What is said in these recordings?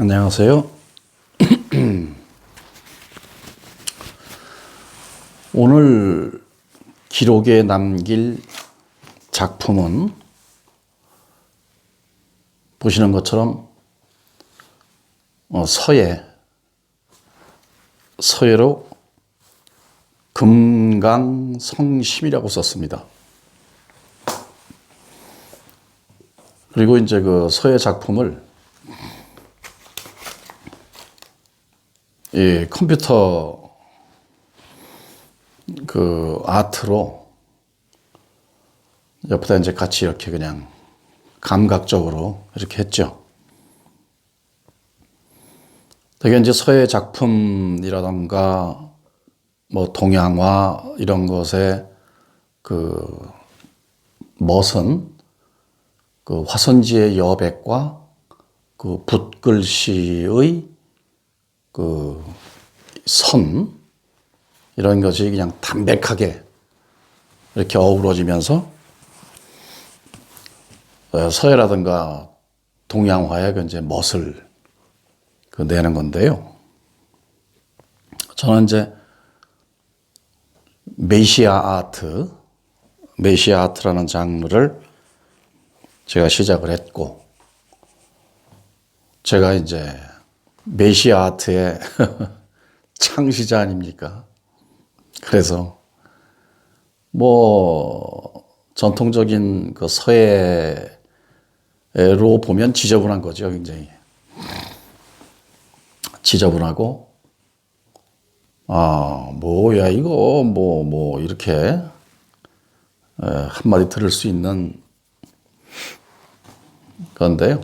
안녕하세요. 오늘 기록에 남길 작품은 보시는 것처럼 서예로 금강성심이라고 썼습니다. 그리고 이제 그 서예 작품을 이 컴퓨터 그 아트로 옆에다 이제 같이 이렇게 그냥 감각적으로 이렇게 했죠. 되게 이제 서예 작품이라던가 뭐 동양화 이런 것에 그 멋은 그 화선지의 여백과 그 붓글씨의 그 선 이런 것이 그냥 담백하게 이렇게 어우러지면서 서예라든가 동양화의 그 이제 멋을 그 내는 건데요. 저는 이제 메시아 아트라는 장르를 제가 시작을 했고, 제가 이제 메시아 아트의 창시자 아닙니까? 그래서 뭐 전통적인 그 서예로 보면 지저분한 거죠, 굉장히. 지저분하고, 뭐야 이거 뭐 이렇게 한마디 들을 수 있는 건데요.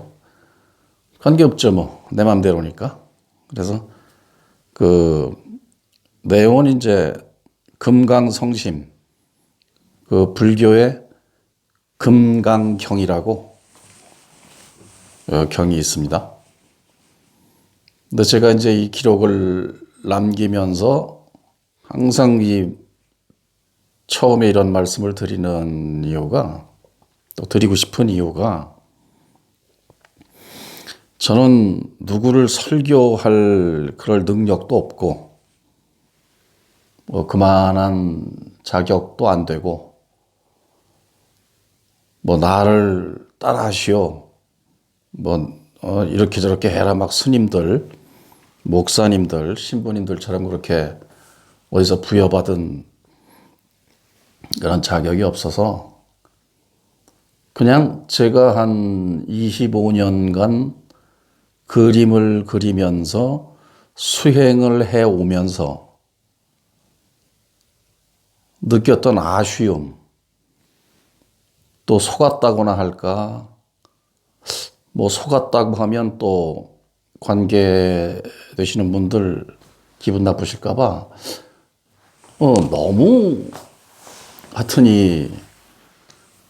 관계없죠, 뭐 내 맘대로니까. 그래서 그 내용은 이제 금강성심, 그 불교의 금강경이라고 경이 있습니다. 근데 제가 이제 이 기록을 남기면서 항상 이 처음에 이런 말씀을 드리는 이유가, 또 드리고 싶은 이유가, 저는 누구를 설교할 그럴 능력도 없고, 뭐 그만한 자격도 안 되고, 뭐 나를 따라하시오, 뭐 이렇게 저렇게 해라 막 스님들, 목사님들, 신부님들처럼 그렇게 어디서 부여받은 그런 자격이 없어서 그냥 제가 한 25년간 그림을 그리면서 수행을 해오면서 느꼈던 아쉬움, 또 속았다거나 할까, 뭐 속았다고 하면 또 관계되시는 분들 기분 나쁘실까봐 너무 하여튼 이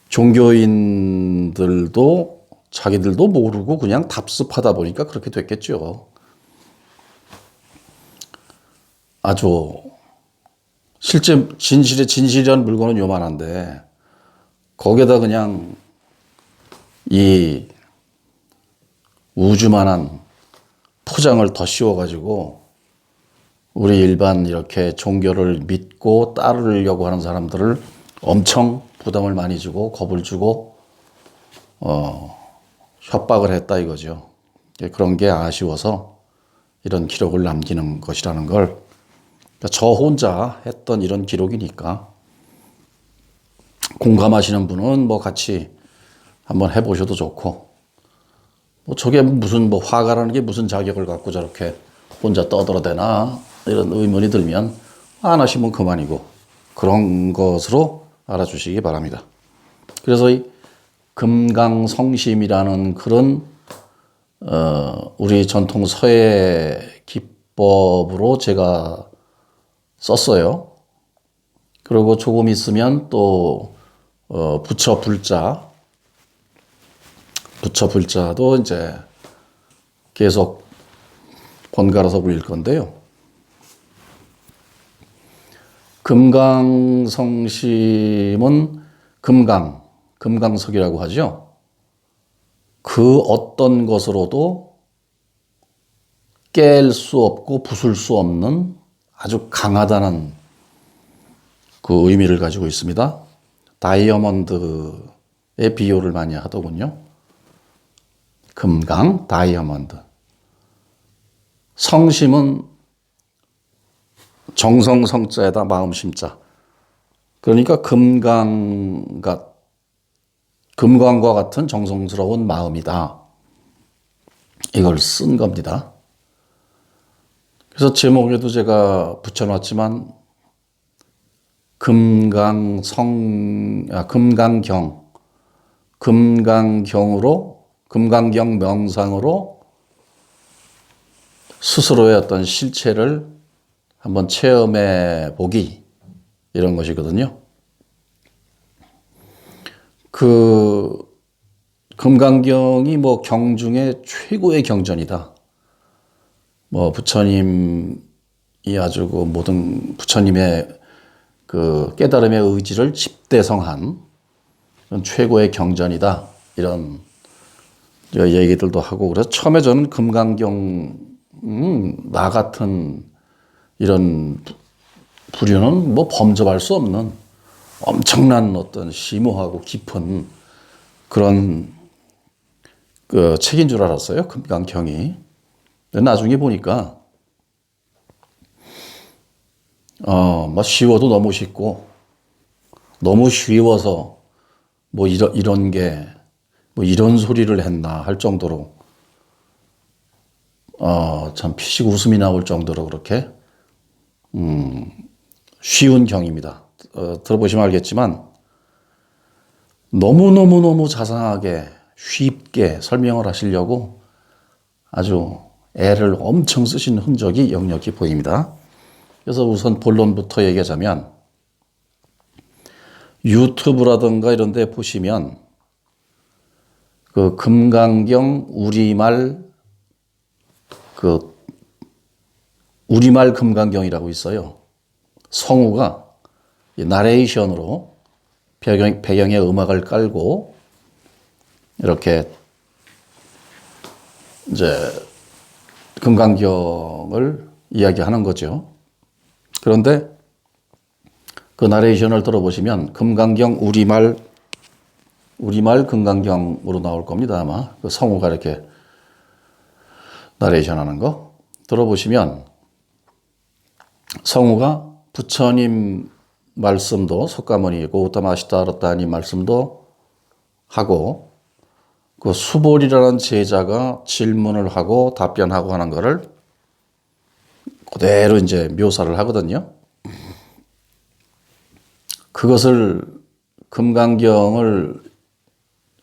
종교인들도 자기들도 모르고 그냥 답습하다 보니까 그렇게 됐겠죠. 아주 실제 진실한 물건은 요만한데 거기에다 그냥 이 우주만한 포장을 더 씌워가지고 우리 일반 이렇게 종교를 믿고 따르려고 하는 사람들을 엄청 부담을 많이 주고 겁을 주고 협박을 했다 이거죠. 그런 게 아쉬워서 이런 기록을 남기는 것이라는 걸, 저 혼자 했던 이런 기록이니까 공감하시는 분은 뭐 같이 한번 해보셔도 좋고, 뭐 저게 무슨 뭐 화가라는 게 무슨 자격을 갖고 저렇게 혼자 떠들어대나 이런 의문이 들면 안 하시면 그만이고, 그런 것으로 알아주시기 바랍니다. 그래서 이 금강성심이라는 그런 우리 전통 서예 기법으로 제가 썼어요. 그리고 조금 있으면 또 부처 불자도 이제 계속 번갈아서 불릴 건데요. 금강성심은 금강석이라고 하죠. 그 어떤 것으로도 깰 수 없고 부술 수 없는 아주 강하다는 그 의미를 가지고 있습니다. 다이아몬드의 비유를 많이 하더군요. 금강, 다이아몬드. 성심은 정성성자에다 마음심자. 그러니까 금강과 같은 정성스러운 마음이다. 이걸 쓴 겁니다. 그래서 제목에도 제가 붙여놨지만 금강경 명상으로 스스로의 어떤 실체를 한번 체험해 보기, 이런 것이거든요. 그 금강경이 뭐 경 중에 최고의 경전이다. 뭐 부처님이 아주 그 모든 부처님의 그 깨달음의 의지를 집대성한 최고의 경전이다. 이런 얘기들도 하고, 그래서 처음에 저는 금강경 나 같은 이런 부류는 뭐 범접할 수 없는 엄청난 어떤 심오하고 깊은 그런 그 책인 줄 알았어요. 금강경이. 근데 나중에 보니까 뭐 쉬워도 너무 쉽고, 너무 쉬워서 뭐 이런 게 뭐 이런 소리를 했나 할 정도로 참 피식 웃음이 나올 정도로 그렇게 쉬운 경입니다. 들어보시면 알겠지만 너무 자상하게 쉽게 설명을 하시려고 아주 애를 엄청 쓰신 흔적이 역력히 보입니다. 그래서 우선 본론부터 얘기하자면, 유튜브라든가 이런 데 보시면 그 금강경 우리말 금강경이라고 있어요. 성우가 나레이션으로 배경에 음악을 깔고 이렇게 이제 금강경을 이야기하는 거죠. 그런데 그 나레이션을 들어보시면 금강경 우리말 금강경으로 나올 겁니다. 아마 그 성우가 이렇게 나레이션 하는 거 들어보시면, 성우가 부처님 말씀도 석가모니 고우타마시타르타님 말씀도 하고, 그 수볼이라는 제자가 질문을 하고 답변하고 하는 거를 그대로 이제 묘사를 하거든요. 그것을 금강경을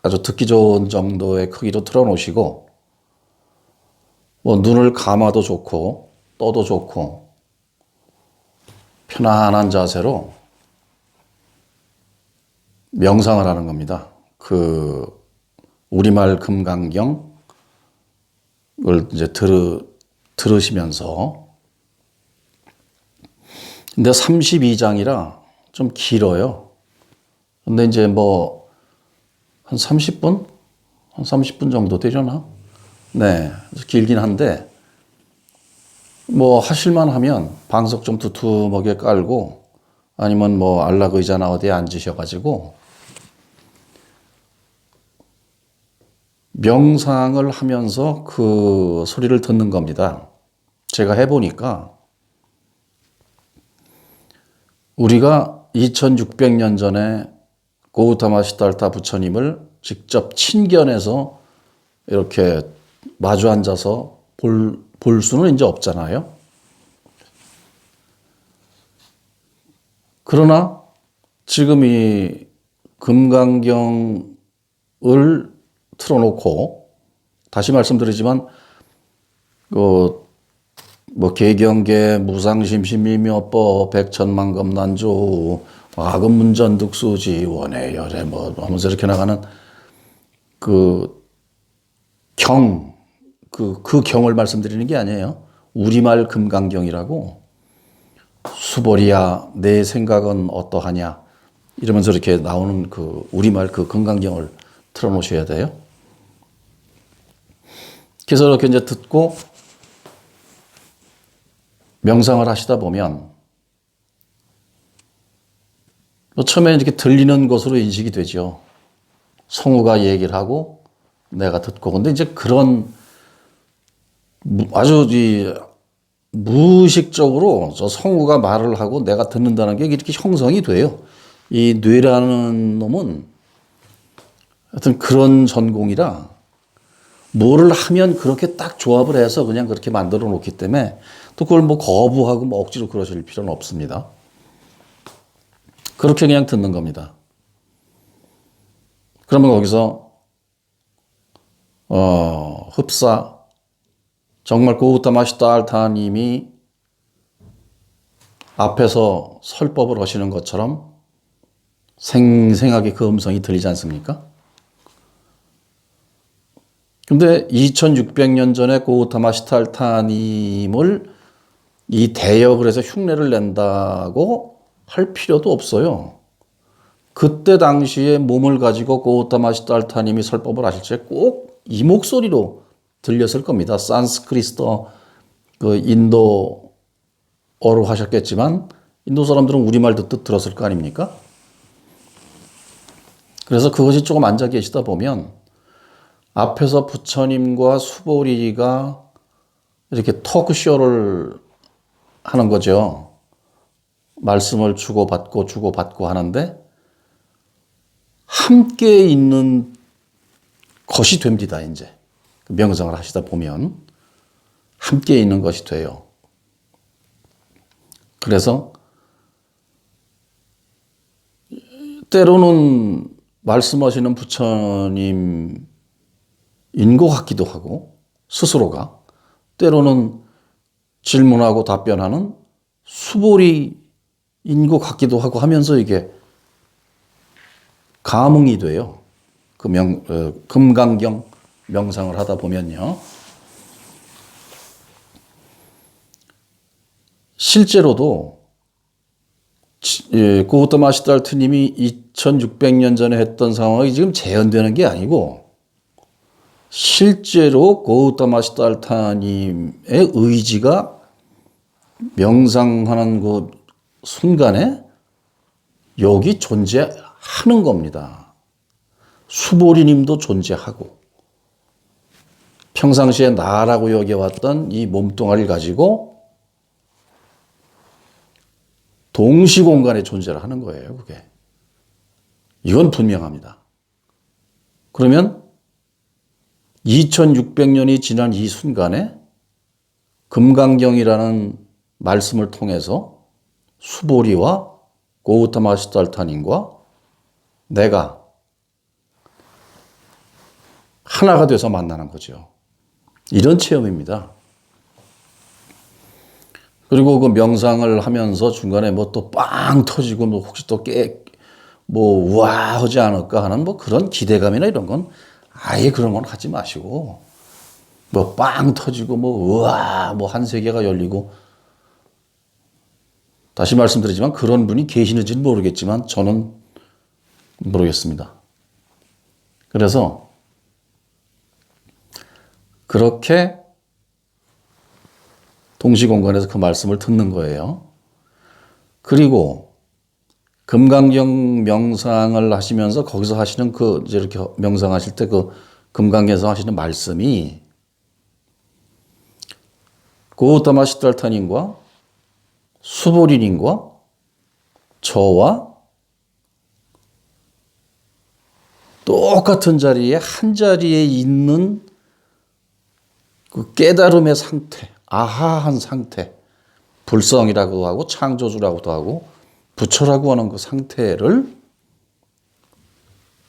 아주 듣기 좋은 정도의 크기로 틀어놓으시고, 뭐 눈을 감아도 좋고 떠도 좋고 편안한 자세로 명상을 하는 겁니다. 그 우리말 금강경을 이제 들으시면서. 근데 32장이라 좀 길어요. 근데 이제 뭐 한 30분? 한 30분 정도 되려나? 네, 길긴 한데 뭐 하실만 하면 방석 좀 두툼하게 깔고, 아니면 뭐 안락 의자나 어디에 앉으셔가지고 명상을 하면서 그 소리를 듣는 겁니다. 제가 해보니까 우리가 2600년 전에 고우타마 시달타 부처님을 직접 친견해서 이렇게 마주 앉아서 볼 수는 이제 없잖아요. 그러나 지금 이 금강경을 틀어놓고, 다시 말씀드리지만 뭐 개경계 무상심심미묘법 백천만검난조 와금문전득수지 원해 열해 뭐 하면서 이렇게 나가는 그 경을 말씀드리는 게 아니에요. 우리말 금강경이라고, 수보리야 내 생각은 어떠하냐 이러면서 이렇게 나오는 그 우리말 그 금강경을 틀어놓으셔야 돼요. 그래서 이렇게 이제 듣고 명상을 하시다 보면 처음에 이렇게 들리는 것으로 인식이 되죠. 성우가 얘기를 하고 내가 듣고. 근데 이제 그런 아주 무의식적으로 저 성우가 말을 하고 내가 듣는다는 게 이렇게 형성이 돼요. 이 뇌라는 놈은 하여튼 그런 전공이라 뭐를 하면 그렇게 딱 조합을 해서 그냥 그렇게 만들어 놓기 때문에 또 그걸 뭐 거부하고 뭐 억지로 그러실 필요는 없습니다. 그렇게 그냥 듣는 겁니다. 그러면 거기서 흡사 정말 고우타마 시달타님이 앞에서 설법을 하시는 것처럼 생생하게 그 음성이 들리지 않습니까? 근데 2600년 전에 고우타마 시달타님을 이 대역을 해서 흉내를 낸다고 할 필요도 없어요. 그때 당시에 몸을 가지고 고우타마 시달타님이 설법을 하실 때 꼭 이 목소리로 들렸을 겁니다. 산스크리스터 그 인도어로 하셨겠지만 인도 사람들은 우리말 듣듯 들었을 거 아닙니까? 그래서 그것이 조금 앉아 계시다 보면 앞에서 부처님과 수보리가 이렇게 토크쇼를 하는 거죠. 말씀을 주고받고 하는데 함께 있는 것이 됩니다. 이제 명상을 하시다 보면 함께 있는 것이 돼요. 그래서 때로는 말씀하시는 부처님인 것 같기도 하고 스스로가 때로는 질문하고 답변하는 수보리인 것 같기도 하고 하면서 이게 감흥이 돼요. 금강경 명상을 하다 보면요. 실제로도 고우타마 시달타님이 2600년 전에 했던 상황이 지금 재현되는 게 아니고 실제로 고우타마 시달타님의 의지가 명상하는 그 순간에 여기 존재하는 겁니다. 수보리님도 존재하고 평상시에 나라고 여겨왔던 이 몸뚱아리를 가지고 동시공간에 존재를 하는 거예요. 그게. 이건 분명합니다. 그러면 2600년이 지난 이 순간에 금강경이라는 말씀을 통해서 수보리와 고우타마 시달타님과 내가 하나가 돼서 만나는 거죠. 이런 체험입니다. 그리고 그 명상을 하면서 중간에 뭐 또 빵 터지고 뭐 혹시 또 우와 하지 않을까 하는 뭐 그런 기대감이나 이런 건 아예 그런 건 하지 마시고 뭐 빵 터지고 뭐 우와 뭐 한 세계가 열리고 다시 말씀드리지만 그런 분이 계시는지는 모르겠지만 저는 모르겠습니다. 그래서 그렇게 동시공간에서 그 말씀을 듣는 거예요. 그리고 금강경 명상을 하시면서 거기서 하시는 이제 이렇게 명상하실 때 그 금강경에서 하시는 말씀이 고우타마 시달타님과 수보리님과 저와 똑같은 자리에 한 자리에 있는 그 깨달음의 상태, 아하한 상태, 불성이라고 하고 창조주라고도 하고 부처라고 하는 그 상태를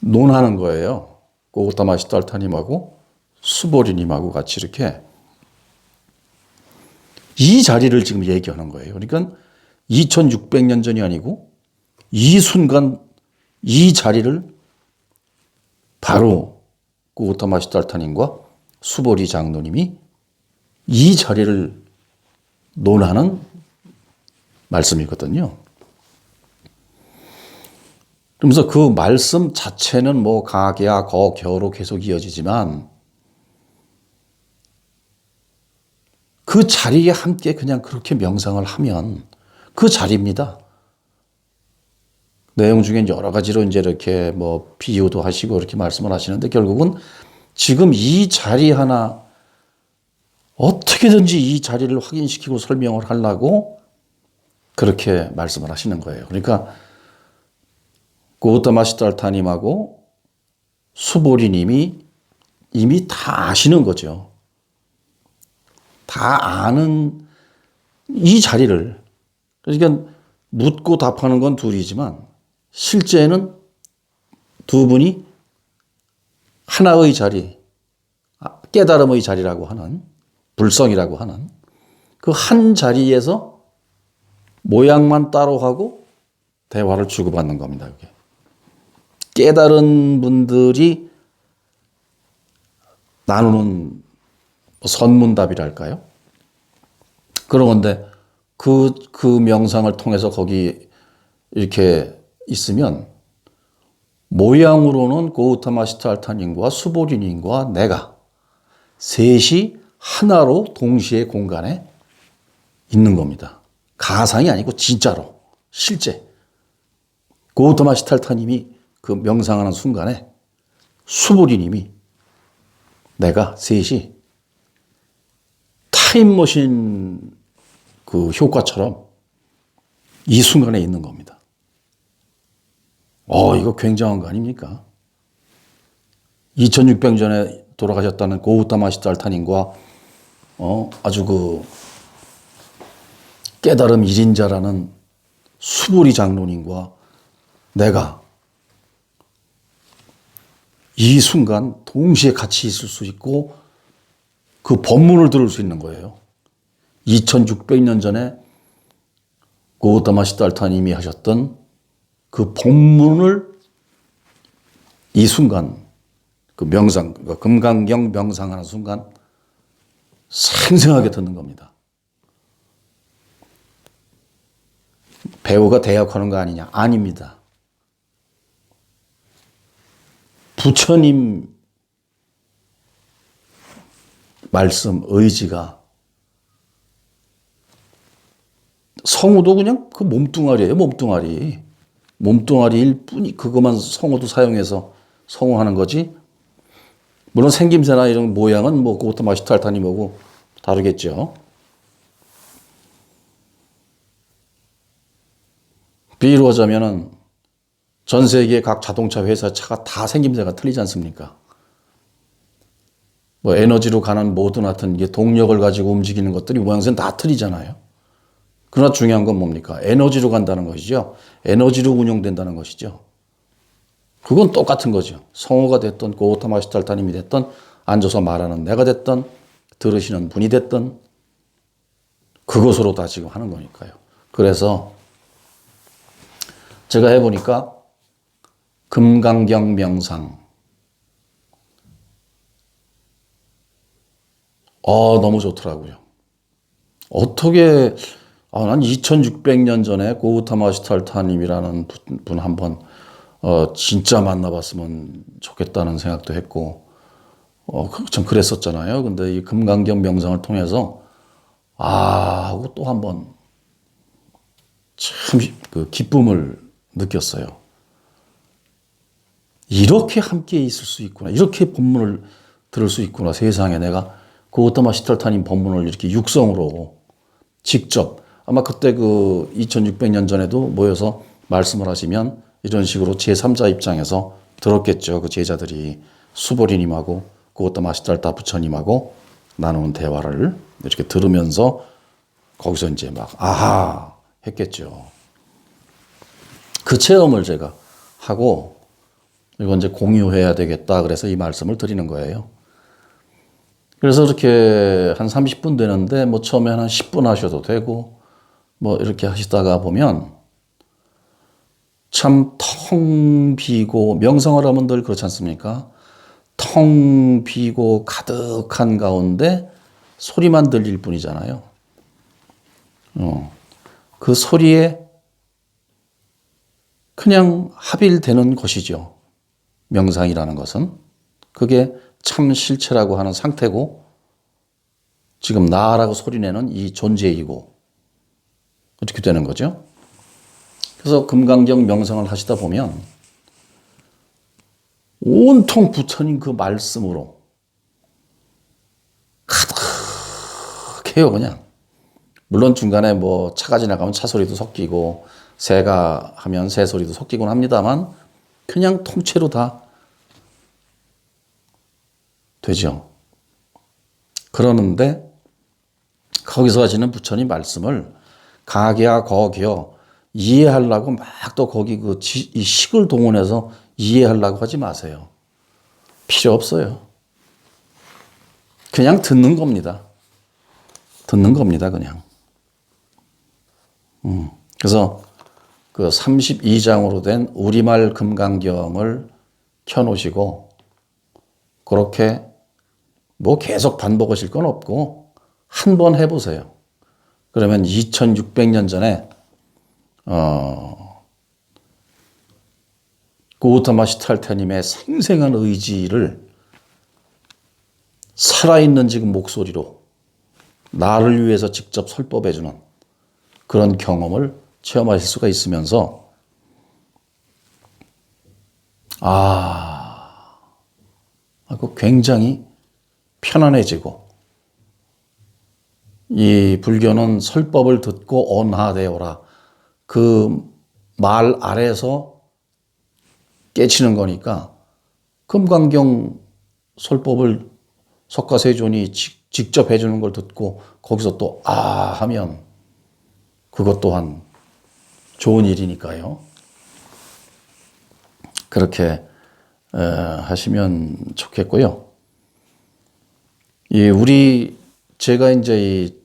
논하는 거예요. 고우타마 시달타님하고 수보리님하고 같이 이렇게 이 자리를 지금 얘기하는 거예요. 그러니까 2600년 전이 아니고 이 순간 이 자리를 바로 고우타마 시달타님과 수보리 장로님이 이 자리를 논하는 말씀이거든요. 그러면서 그 말씀 자체는 뭐 가계야 거겨로 계속 이어지지만 그 자리에 함께 그냥 그렇게 명상을 하면 그 자리입니다. 내용 중에 여러 가지로 이제 이렇게 뭐 비유도 하시고 이렇게 말씀을 하시는데 결국은 지금 이 자리 하나 어떻게든지 이 자리를 확인시키고 설명을 하려고 그렇게 말씀을 하시는 거예요. 그러니까 고우타마 시달타님하고 수보리님이 이미 다 아시는 거죠. 다 아는 이 자리를. 그러니까 묻고 답하는 건 둘이지만 실제는 두 분이 하나의 자리, 깨달음의 자리라고 하는, 불성이라고 하는 그 한 자리에서 모양만 따로 하고 대화를 주고받는 겁니다. 그게. 깨달은 분들이 나누는 선문답이랄까요? 그런 건데 그 명상을 통해서 거기 이렇게 있으면 모양으로는 고우타마 시달타님과 수보리님과 내가 셋이 하나로 동시에 공간에 있는 겁니다. 가상이 아니고 진짜로 실제 고우타마 시달타님이 그 명상하는 순간에 수보리님이 내가 셋이 타임머신 그 효과처럼 이 순간에 있는 겁니다. 이거 굉장한 거 아닙니까? 2600년 전에 돌아가셨다는 고우타마 시달타님과 아주 그 깨달음 1인자라는 수보리 장로님과 내가 이 순간 동시에 같이 있을 수 있고 그 법문을 들을 수 있는 거예요. 2600년 전에 고우타마 시달타님이 하셨던 그 법문을 이 순간 그 명상, 금강경 명상하는 순간 생생하게 듣는 겁니다. 배우가 대역하는 거 아니냐? 아닙니다. 부처님 말씀, 의지가 성우도 그냥 그 몸뚱아리예요. 몸뚱아리일 뿐이 그것만 성우도 사용해서 성우하는 거지. 물론 생김새나 이런 모양은 뭐 고우타마 시달타님하고 다르겠죠. 비유로 하자면은 전 세계 각 자동차 회사 차가 다 생김새가 틀리지 않습니까? 뭐 에너지로 가는 모든 하여튼 이게 동력을 가지고 움직이는 것들이 모양새는 다 틀리잖아요. 그러나 중요한 건 뭡니까? 에너지로 간다는 것이죠. 에너지로 운영된다는 것이죠. 그건 똑같은 거죠. 성우가 됐던 고우타마 시달타님이 됐던 앉아서 말하는 내가 됐던 들으시는 분이 됐던 그것으로 다 지금 하는 거니까요. 그래서 제가 해보니까 금강경 명상 너무 좋더라고요. 어떻게 난 2600년 전에 고우타마 시달타님이라는 분 한번 진짜 만나봤으면 좋겠다는 생각도 했고 참 그랬었잖아요. 근데 이 금강경 명상을 통해서 하고 또 한번 참 그 기쁨을 느꼈어요. 이렇게 함께 있을 수 있구나. 이렇게 법문을 들을 수 있구나. 세상에 내가 고우타마 시달타님 법문을 이렇게 육성으로 직접 아마 그때 그 2600년 전에도 모여서 말씀을 하시면 이런 식으로 제3자 입장에서 들었겠죠. 그 제자들이 수보리님하고 고우타마 시달타 부처님하고 나누는 대화를 이렇게 들으면서 거기서 이제 막 아하 했겠죠. 그 체험을 제가 하고 이건 이제 공유해야 되겠다. 그래서 이 말씀을 드리는 거예요. 그래서 이렇게 한 30분 되는데 뭐 처음에 한 10분 하셔도 되고 뭐 이렇게 하시다가 보면 참 텅 비고 명상을 하면 늘 그렇지 않습니까? 텅 비고 가득한 가운데 소리만 들릴 뿐이잖아요. 그 소리에 그냥 합일되는 것이죠. 명상이라는 것은. 그게 참 실체라고 하는 상태고 지금 나라고 소리내는 이 존재이고 이렇게 되는 거죠. 그래서 금강경 명상을 하시다 보면 온통 부처님 그 말씀으로 가득해요, 그냥. 물론 중간에 뭐 차가 지나가면 차 소리도 섞이고 새가 하면 새 소리도 섞이곤 합니다만 그냥 통째로 다 되죠. 그러는데 거기서 하시는 부처님 말씀을 가게야 거기요 이해하려고 막 또 거기 이 식을 동원해서 이해하려고 하지 마세요. 필요 없어요. 그냥 듣는 겁니다. 듣는 겁니다, 그냥. 그래서 그 32장으로 된 우리말 금강경을 켜놓으시고 그렇게 뭐 계속 반복하실 건 없고 한 번 해보세요. 그러면 2600년 전에 고우타마 시탈타님의 생생한 의지를 살아있는 지금 목소리로 나를 위해서 직접 설법해주는 그런 경험을 체험하실 수가 있으면서 굉장히 편안해지고 이 불교는 설법을 듣고 온하되어라 그 말 아래서 깨치는 거니까 금강경 설법을 석가세존이 직접 해주는 걸 듣고 거기서 또 하면 그것 또한 좋은 일이니까요. 그렇게 하시면 좋겠고요. 제가 이제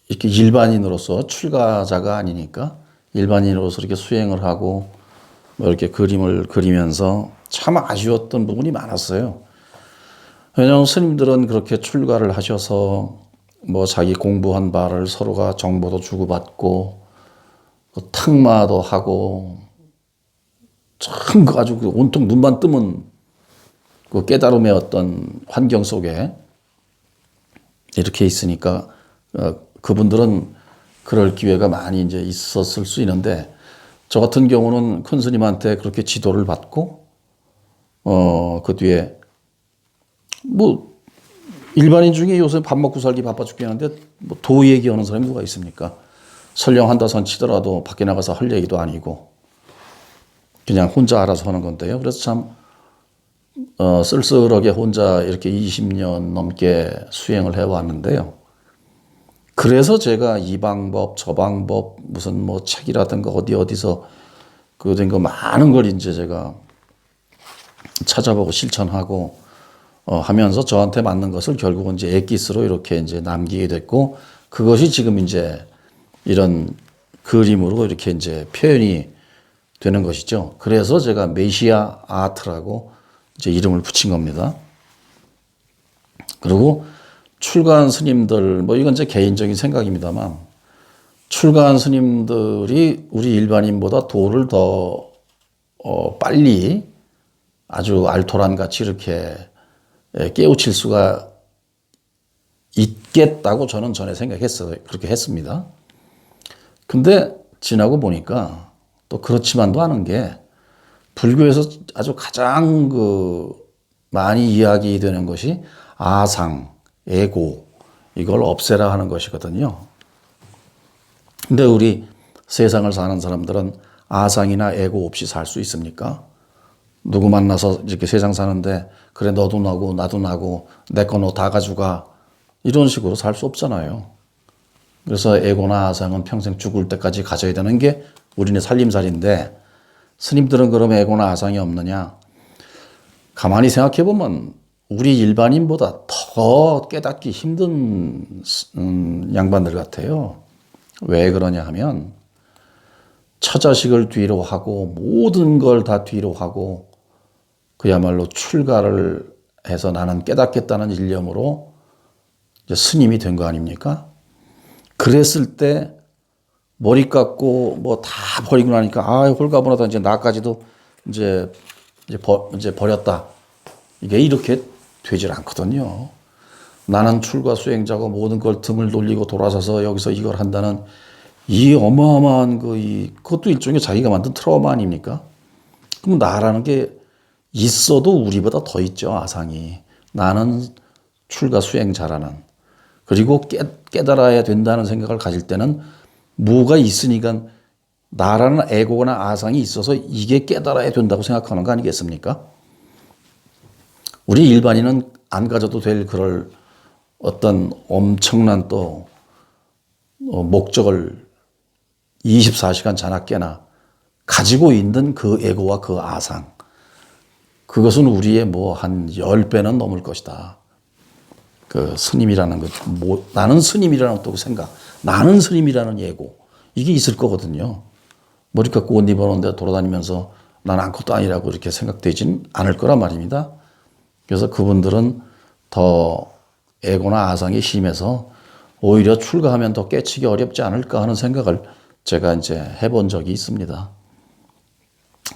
이렇게 일반인으로서 출가자가 아니니까 일반인으로서 이렇게 수행을 하고 뭐 이렇게 그림을 그리면서 참 아쉬웠던 부분이 많았어요. 왜냐하면 스님들은 그렇게 출가를 하셔서 뭐 자기 공부한 바를 서로가 정보도 주고받고 탁마도 하고 참 아주 온통 눈만 뜨면 그 깨달음의 어떤 환경 속에 이렇게 있으니까 그분들은 그럴 기회가 많이 이제 있었을 수 있는데 저 같은 경우는 큰 스님한테 그렇게 지도를 받고 그 뒤에 뭐 일반인 중에 요새 밥 먹고 살기 바빠 죽겠는데 뭐 도 얘기하는 사람이 누가 있습니까? 설령 한다선 치더라도 밖에 나가서 할 얘기도 아니고 그냥 혼자 알아서 하는 건데요. 그래서 참 쓸쓸하게 혼자 이렇게 20년 넘게 수행을 해왔는데요. 그래서 제가 이 방법, 저 방법, 무슨 뭐 책이라든가 어디서 그 된 거 많은 걸 이제 제가 찾아보고 실천하고 하면서 저한테 맞는 것을 결국은 이제 엑기스로 이렇게 이제 남기게 됐고 그것이 지금 이제 이런 그림으로 이렇게 이제 표현이 되는 것이죠. 그래서 제가 메시아 아트라고 이제 이름을 붙인 겁니다. 그리고 출가한 스님들, 뭐 이건 제 개인적인 생각입니다만, 출가한 스님들이 우리 일반인보다 도를 더 빨리 아주 알토란 같이 이렇게 깨우칠 수가 있겠다고 저는 전에 생각했어요. 그렇게 했습니다. 근데 지나고 보니까 또 그렇지만도 않은 게 불교에서 아주 가장 많이 이야기되는 것이 아상, 에고 이걸 없애라 하는 것이거든요. 근데 우리 세상을 사는 사람들은 아상이나 에고 없이 살 수 있습니까? 누구 만나서 이렇게 세상 사는데 그래 너도 나고 나도 나고 내 거 너 다 가져가 이런 식으로 살 수 없잖아요. 그래서 에고나 아상은 평생 죽을 때까지 가져야 되는 게 우리네 살림살인데 스님들은 그럼 에고나 아상이 없느냐? 가만히 생각해 보면 우리 일반인보다 더 깨닫기 힘든 양반들 같아요. 왜 그러냐 하면 처자식을 뒤로 하고 모든 걸 다 뒤로 하고 그야말로 출가를 해서 나는 깨닫겠다는 일념으로 이제 스님이 된 거 아닙니까? 그랬을 때 머리 깎고 뭐 다 버리고 나니까 홀가분하다 이제 나까지도 이제 버렸다. 이게 이렇게 되질 않거든요. 나는 출가 수행자고 모든 걸 등을 돌리고 돌아서서 여기서 이걸 한다는 이 어마어마한 그것도 일종의 자기가 만든 트라우마 아닙니까? 그럼 나라는 게 있어도 우리보다 더 있죠, 아상이. 나는 출가 수행자라는. 그리고 깨달아야 된다는 생각을 가질 때는 뭐가 있으니까 나라는 에고나 아상이 있어서 이게 깨달아야 된다고 생각하는 거 아니겠습니까? 우리 일반인은 안 가져도 될 그럴 어떤 엄청난 또 목적을 24시간 자나 깨나 가지고 있는 그 에고와 그 아상. 그것은 우리의 한 10배는 넘을 것이다. 그 스님이라는 것, 나는 스님이라는 또 생각, 나는 스님이라는 예고, 이게 있을 거거든요. 머리 깎고 옷 입어놓은데 돌아다니면서 난 아무것도 아니라고 이렇게 생각되진 않을 거란 말입니다. 그래서 그분들은 더 에고나 아상이 심해서 오히려 출가하면 더 깨치기 어렵지 않을까 하는 생각을 제가 이제 해본 적이 있습니다.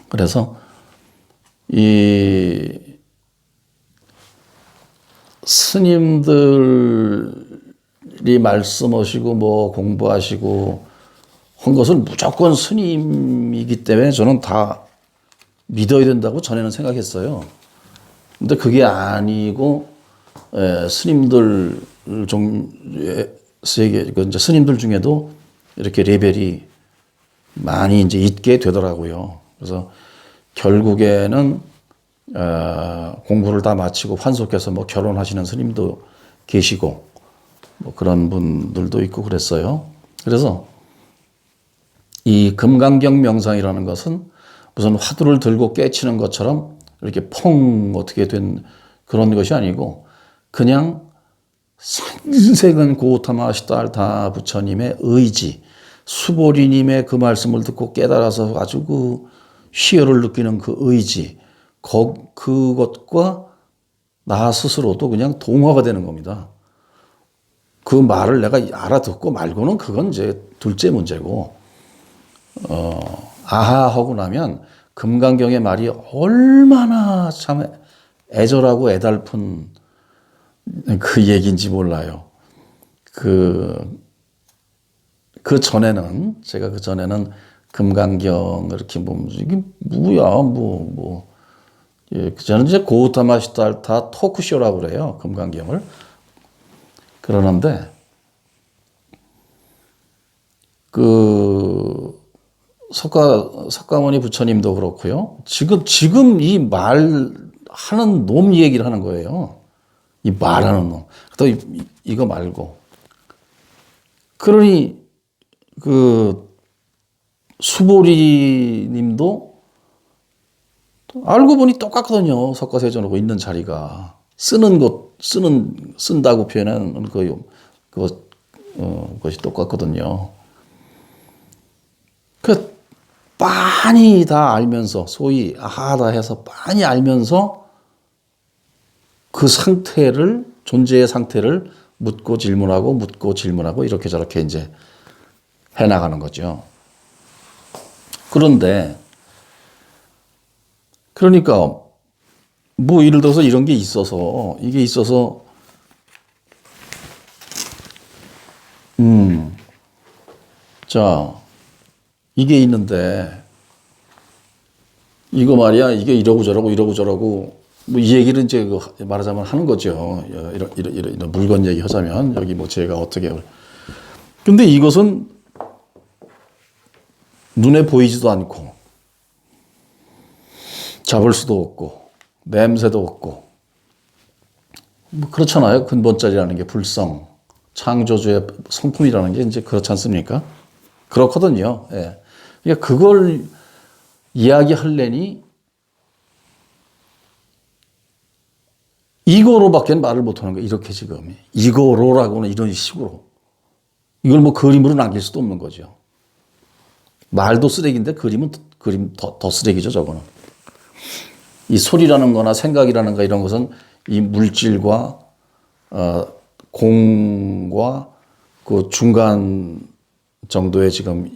그래서 이 스님들이 말씀하시고 공부하시고 한 것은 무조건 스님이기 때문에 저는 다 믿어야 된다고 전에는 생각했어요. 근데 그게 아니고 스님들 이제 스님들 중에도 이렇게 레벨이 많이 이제 있게 되더라고요. 그래서 결국에는 공부를 다 마치고 환속해서 결혼하시는 스님도 계시고 그런 분들도 있고 그랬어요. 그래서 이 금강경 명상이라는 것은 무슨 화두를 들고 깨치는 것처럼 이렇게 어떻게 된 그런 것이 아니고 그냥 생생한 고타마 시달타 부처님의 의지, 수보리님의 그 말씀을 듣고 깨달아서 아주 그 희열을 느끼는 그 의지, 그것과 나 스스로도 그냥 동화가 되는 겁니다. 그 말을 내가 알아듣고 말고는 그건 이제 둘째 문제고, 아하 하고 나면 금강경의 말이 얼마나 참 애절하고 애달픈 그 얘기인지 몰라요. 제가 그 전에는 금강경 이렇게 보면 이게 뭐야, 예, 저는 이제 고우타마 시달타 토크쇼라고 그래요. 금강경을. 그러는데, 석가모니 부처님도 그렇고요. 지금 이 말하는 놈 얘기를 하는 거예요. 이 말하는 놈. 또 이거 말고. 그러니, 수보리 님도 알고 보니 똑같거든요. 석가세존하고 있는 자리가. 쓴다고 표현하는 것이 똑같거든요. 빤히 다 알면서, 소위 아하다 해서 빤히 알면서 그 존재의 상태를 묻고 질문하고 이렇게 저렇게 이제 해나가는 거죠. 그러니까, 예를 들어서 이런 게 있어서, 이게 있는데, 이거 말이야, 이게 이러고 저러고, 이 얘기를 이제 말하자면 하는 거죠. 이런 물건 얘기 하자면, 여기 제가 어떻게. 근데 이것은 눈에 보이지도 않고, 잡을 수도 없고, 냄새도 없고, 그렇잖아요. 근본자리라는 게 불성, 창조주의 성품이라는 게 이제 그렇지 않습니까? 그렇거든요. 예. 그러니까 그걸 이야기하려니 이거로밖에 말을 못하는 거예요. 이렇게 지금. 이거로라고는 이런 식으로. 이걸 그림으로 남길 수도 없는 거죠. 말도 쓰레기인데 그림 더 쓰레기죠, 저거는. 이 소리라는 거나 생각이라는 거 이런 것은 이 물질과 공과 그 중간 정도의 지금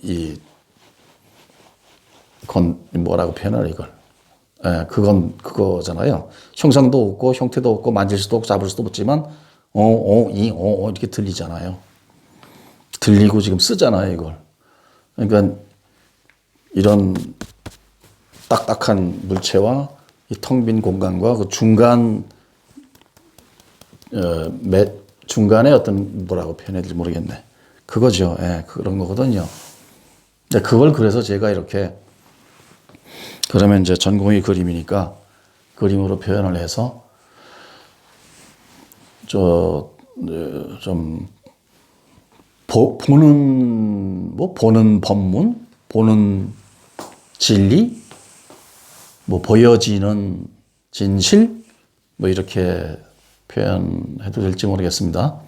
뭐라고 표현하나 이걸. 예, 그거잖아요. 형상도 없고 형태도 없고 만질 수도 없고 잡을 수도 없지만 이렇게 들리잖아요. 들리고 지금 쓰잖아요, 이걸. 그러니까 이런 딱딱한 물체와 이 텅 빈 공간과 그 중간에 어떤 뭐라고 표현해야 될지 모르겠네. 그거죠. 예, 그런 거거든요. 근데 그걸 그래서 제가 이렇게 그러면 이제 전공이 그림이니까 그림으로 표현을 해서 좀 보는 법문, 보는 진리, 보여지는 진실, 이렇게 표현해도 될지 모르겠습니다.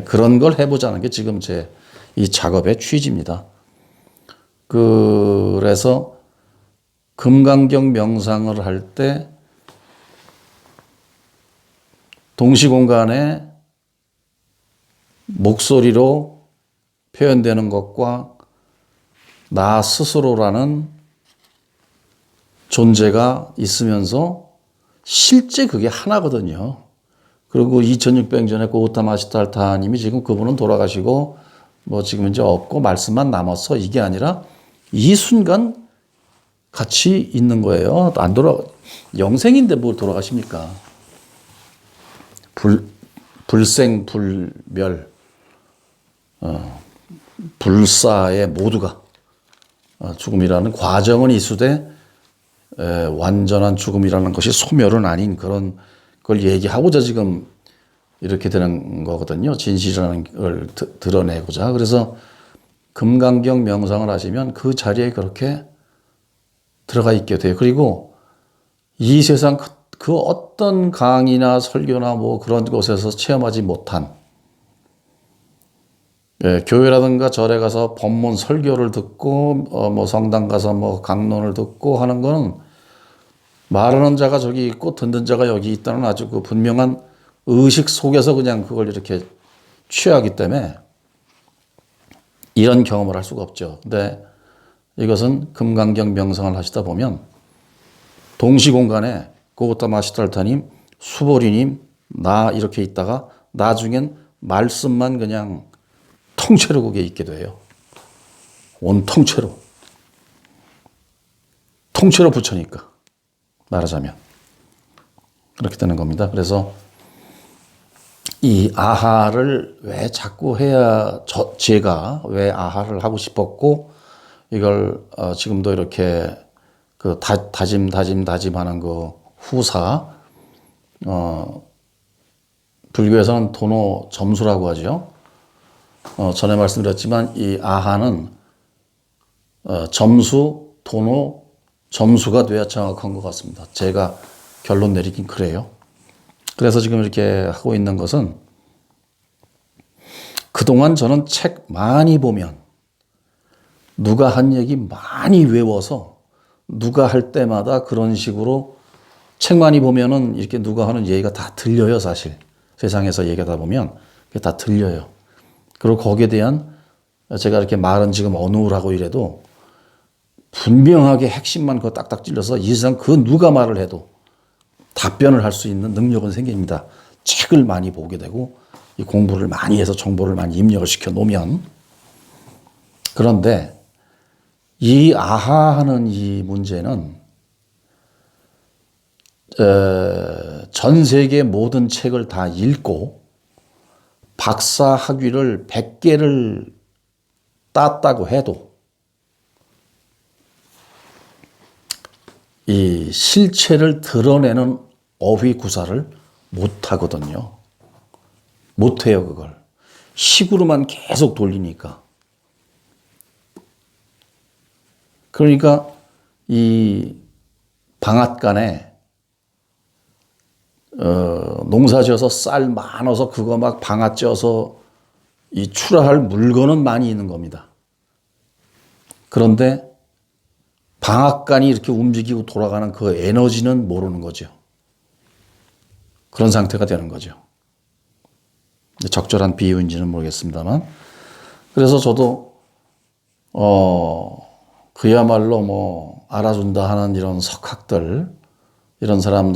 그런 걸 해보자는 게 지금 제 이 작업의 취지입니다. 그래서 금강경 명상을 할 때 동시공간에 목소리로 표현되는 것과 나 스스로라는 존재가 있으면서 실제 그게 하나거든요. 그리고 2600년 전에 고우타마 시달타님이 지금 그분은 돌아가시고 지금 이제 없고 말씀만 남았어. 이게 아니라 이 순간 같이 있는 거예요. 영생인데 뭘 돌아가십니까? 불생, 불멸, 불사의 모두가 죽음이라는 과정은 있으되 완전한 죽음이라는 것이 소멸은 아닌 그런 걸 얘기하고자 지금 이렇게 되는 거거든요. 진실이라는 걸 드러내고자. 그래서 금강경 명상을 하시면 그 자리에 그렇게 들어가 있게 돼요. 그리고 이 세상 그 어떤 강의나 설교나 그런 곳에서 체험하지 못한 교회라든가 절에 가서 법문 설교를 듣고 성당 가서 강론을 듣고 하는 거는 말하는 자가 저기 있고 듣는 자가 여기 있다는 아주 그 분명한 의식 속에서 그냥 그걸 이렇게 취하기 때문에 이런 경험을 할 수가 없죠. 근데 이것은 금강경 명상을 하시다 보면 동시공간에 고우타마 시달타님, 수보리님, 나 이렇게 있다가 나중엔 말씀만 그냥 통째로 거기에 있게 돼요. 온통째로. 통째로 붙여니까 말하자면 그렇게 되는 겁니다. 그래서 이 아하를 왜 자꾸 해야 제가 왜 아하를 하고 싶었고 이걸 지금도 이렇게 그 다짐하는 그 후사 불교에서는 도노 점수라고 하죠. 전에 말씀드렸지만 이 아하는 점수, 도노, 점수가 돼야 정확한 것 같습니다. 제가 결론 내리긴 그래요. 그래서 지금 이렇게 하고 있는 것은 그동안 저는 책 많이 보면 누가 한 얘기 많이 외워서 누가 할 때마다 그런 식으로 책 많이 보면은 이렇게 누가 하는 얘기가 다 들려요, 사실. 세상에서 얘기하다 보면 그게 다 들려요. 그리고 거기에 대한 제가 이렇게 말은 지금 어눌하고 이래도 분명하게 핵심만 그거 딱딱 찔러서 이 세상 그 누가 말을 해도 답변을 할 수 있는 능력은 생깁니다. 책을 많이 보게 되고 이 공부를 많이 해서 정보를 많이 입력을 시켜 놓으면. 그런데 이 아하하는 이 문제는 전 세계 모든 책을 다 읽고 박사 학위를 100개를 땄다고 해도 이 실체를 드러내는 어휘구사를 못하거든요. 못해요, 그걸. 식으로만 계속 돌리니까. 그러니까 이 방앗간에 농사 지어서 쌀 많아서 그거 막 방앗 쪄서 이 출하할 물건은 많이 있는 겁니다. 그런데 방앗간이 이렇게 움직이고 돌아가는 그 에너지는 모르는 거죠. 그런 상태가 되는 거죠. 적절한 비유인지는 모르겠습니다만. 그래서 저도 그야말로 알아준다 하는 이런 석학들, 이런 사람들